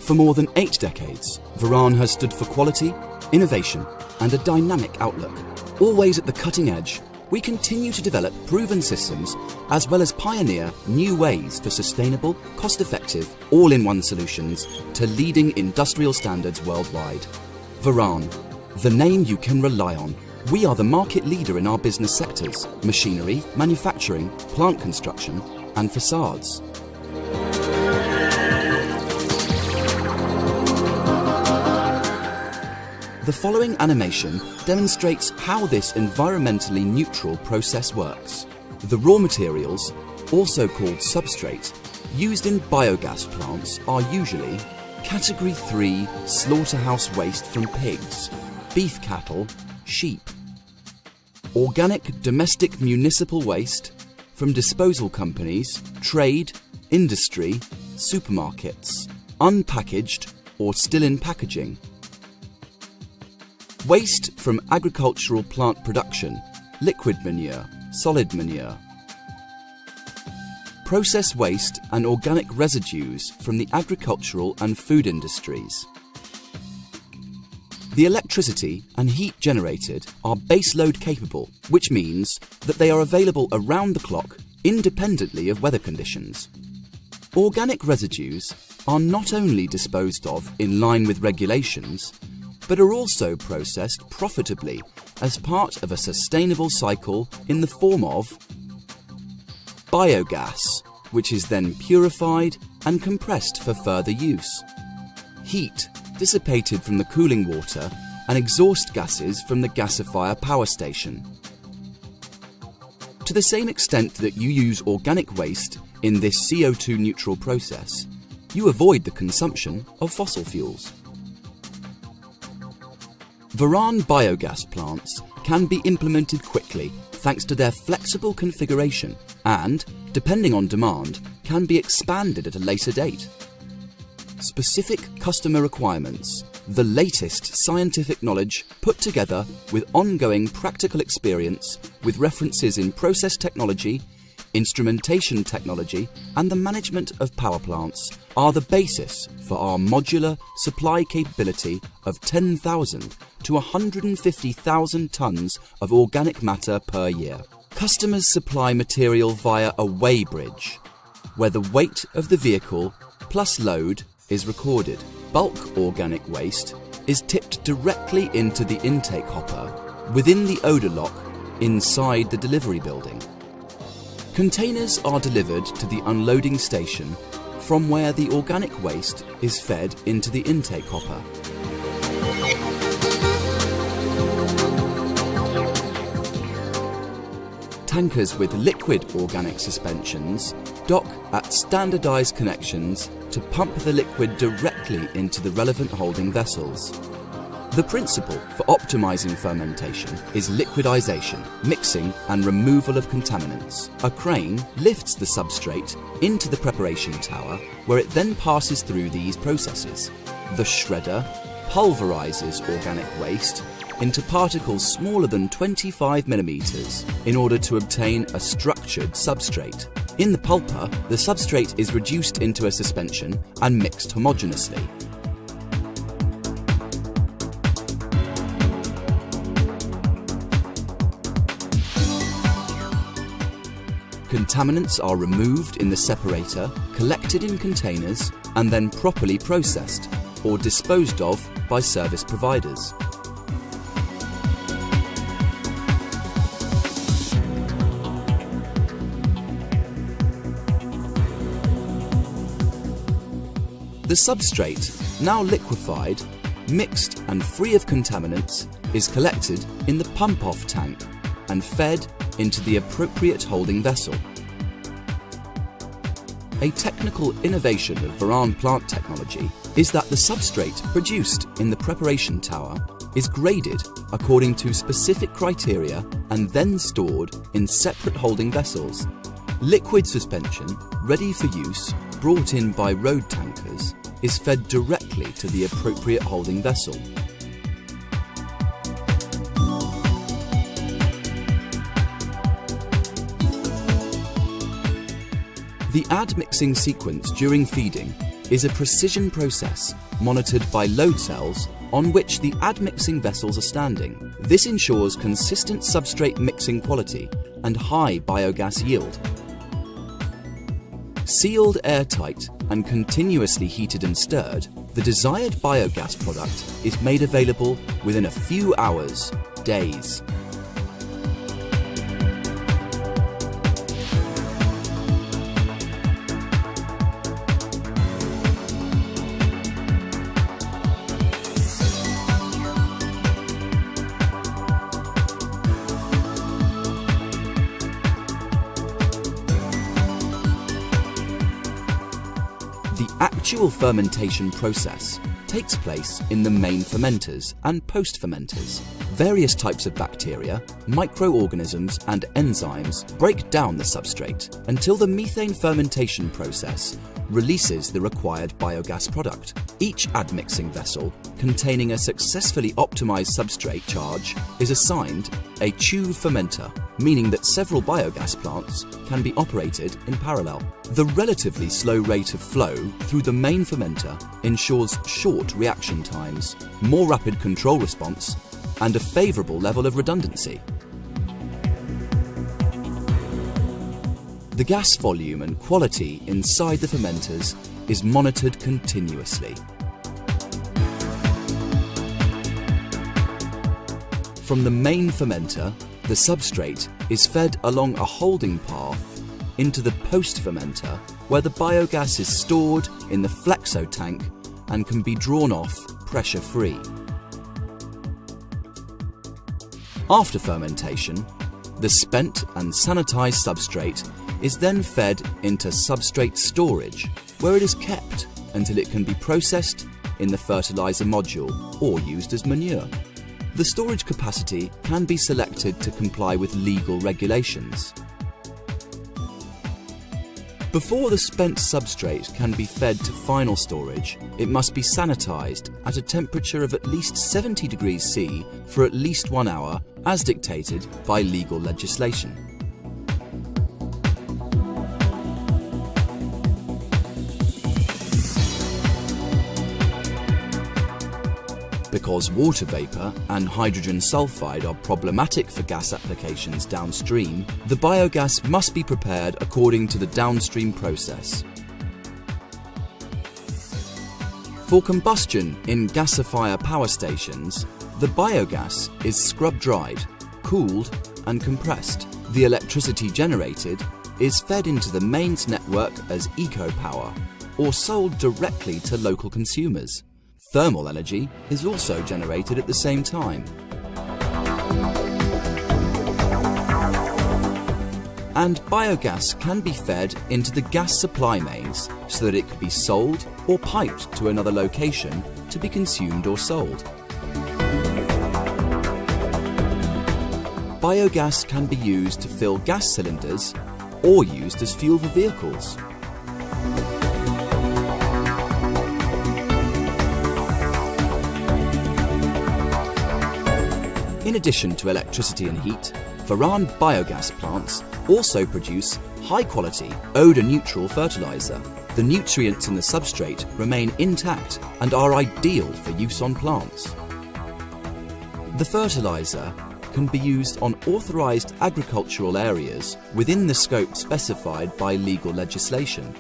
For more than 8 decades, Varan has stood for quality, innovation, and a dynamic outlook. Always at the cutting edge, we continue to develop proven systems as well as pioneer new ways for sustainable, cost-effective, all-in-one solutions to leading industrial standards worldwide. Varan, the name you can rely on. We are the market leader in our business sectors: machinery, manufacturing, plant construction, and facades. The following animation demonstrates how this environmentally neutral process works. The raw materials, also called substrate, used in biogas plants are usually Category 3 slaughterhouse waste from pigs, beef cattle, sheep. Organic domestic municipal waste from disposal companies, trade, industry, supermarkets, unpackaged or still in packaging. Waste from agricultural plant production, liquid manure, solid manure. Process waste and organic residues from the agricultural and food industries. The electricity and heat generated are baseload capable, which means that they are available around the clock independently of weather conditions. Organic residues are not only disposed of in line with regulations, but are also processed profitably as part of a sustainable cycle in the form of biogas, which is then purified and compressed for further use, heat dissipated from the cooling water, and exhaust gases from the gasifier power station. To the same extent that you use organic waste in this CO2 neutral process, you avoid the consumption of fossil fuels. Varan biogas plants can be implemented quickly thanks to their flexible configuration and, depending on demand, can be expanded at a later date. Specific customer requirements, the latest scientific knowledge put together with ongoing practical experience with references in process technology, instrumentation technology, and the management of power plants are the basis for our modular supply capability of 10,000 to 150,000 tonnes of organic matter per year. Customers supply material via a weighbridge, where the weight of the vehicle plus load is recorded. Bulk organic waste is tipped directly into the intake hopper within the odour lock inside the delivery building. Containers are delivered to the unloading station from where the organic waste is fed into the intake hopper. Tankers with liquid organic suspensions dock at standardised connections to pump the liquid directly into the relevant holding vessels. The principle for optimizing fermentation is liquidization, mixing and removal of contaminants. A crane lifts the substrate into the preparation tower, where it then passes through these processes. The shredder pulverizes organic waste into particles smaller than 25 millimeters in order to obtain a structured substrate. In the pulper, the substrate is reduced into a suspension and mixed homogeneously. Contaminants are removed in the separator, collected in containers, and then properly processed or disposed of by service providers. The substrate, now liquefied, mixed and free of contaminants, is collected in the pump-off tank and fed into the appropriate holding vessel. A technical innovation of Varan plant technology is that the substrate produced in the preparation tower is graded according to specific criteria and then stored in separate holding vessels. Liquid suspension, ready for use, brought in by road tankers, is fed directly to the appropriate holding vessel. The admixing sequence during feeding is a precision process monitored by load cells on which the admixing vessels are standing. This ensures consistent substrate mixing quality and high biogas yield. Sealed airtight and continuously heated and stirred, the desired biogas product is made available within a few hours, days. The actual fermentation process takes place in the main fermenters and post-fermenters. Various types of bacteria, microorganisms and enzymes break down the substrate until the methane fermentation process releases the required biogas product. Each admixing vessel containing a successfully optimized substrate charge is assigned a tube fermenter, meaning that several biogas plants can be operated in parallel. The relatively slow rate of flow through the main fermenter ensures short reaction times, more rapid control response, and a favourable level of redundancy. The gas volume and quality inside the fermenters is monitored continuously. From the main fermenter, the substrate is fed along a holding path into the post-fermenter, where the biogas is stored in the flexo tank and can be drawn off pressure-free. After fermentation, the spent and sanitized substrate is then fed into substrate storage, where it is kept until it can be processed in the fertilizer module or used as manure. The storage capacity can be selected to comply with legal regulations. Before the spent substrate can be fed to final storage, it must be sanitized at a temperature of at least 70 degrees C for at least 1 hour, as dictated by legal legislation. Because water vapour and hydrogen sulfide are problematic for gas applications downstream, the biogas must be prepared according to the downstream process. For combustion in gasifier power stations, the biogas is scrub-dried, cooled and compressed. The electricity generated is fed into the mains network as eco-power or sold directly to local consumers. Thermal energy is also generated at the same time. And biogas can be fed into the gas supply mains so that it can be sold or piped to another location to be consumed or sold. Biogas can be used to fill gas cylinders or used as fuel for vehicles. In addition to electricity and heat, Varan biogas plants also produce high-quality, odour-neutral fertiliser. The nutrients in the substrate remain intact and are ideal for use on plants. The fertiliser can be used on authorised agricultural areas within the scope specified by legal legislation.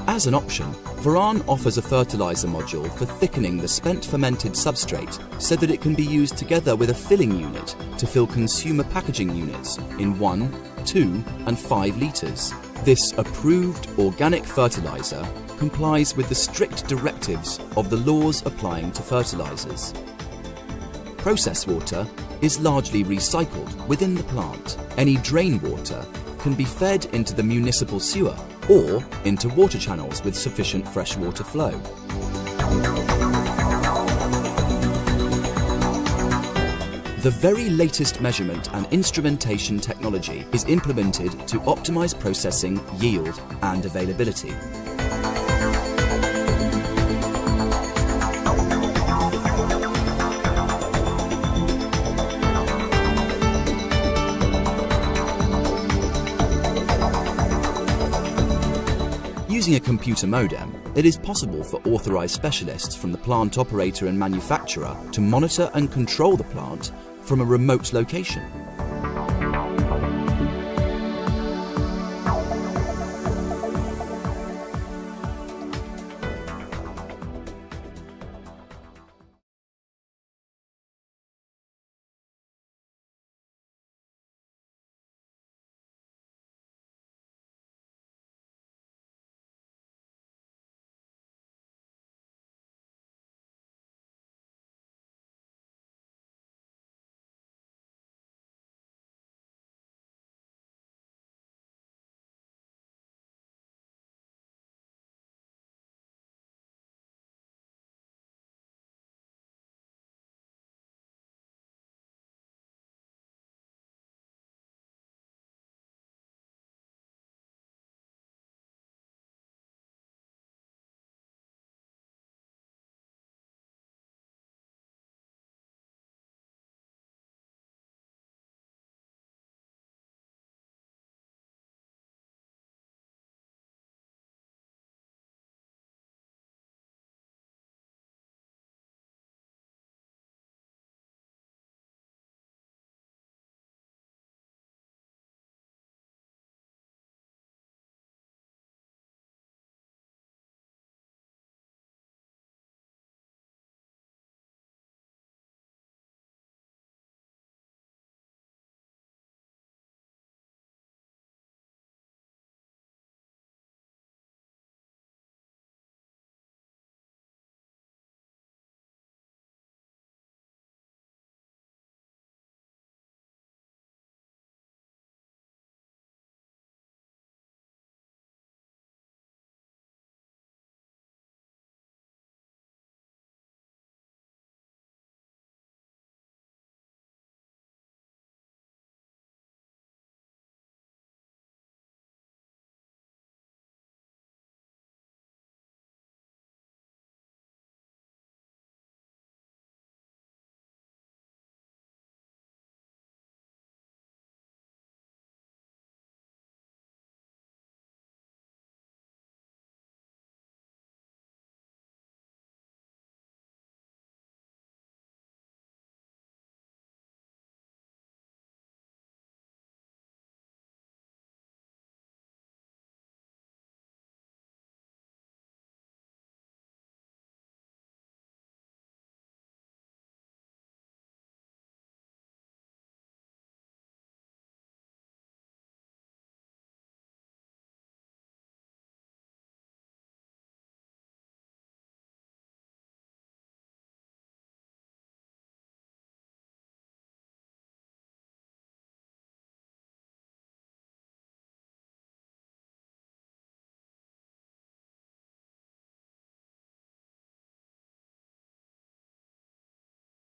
As an option, Varan offers a fertiliser module for thickening the spent fermented substrate so that it can be used together with a filling unit to fill consumer packaging units in 1, 2 and 5 litres. This approved organic fertiliser complies with the strict directives of the laws applying to fertilisers. Process water is largely recycled within the plant. Any drain water can be fed into the municipal sewer or into water channels with sufficient freshwater flow. The very latest measurement and instrumentation technology is implemented to optimise processing, yield and availability. Using a computer modem, it is possible for authorised specialists from the plant operator and manufacturer to monitor and control the plant from a remote location.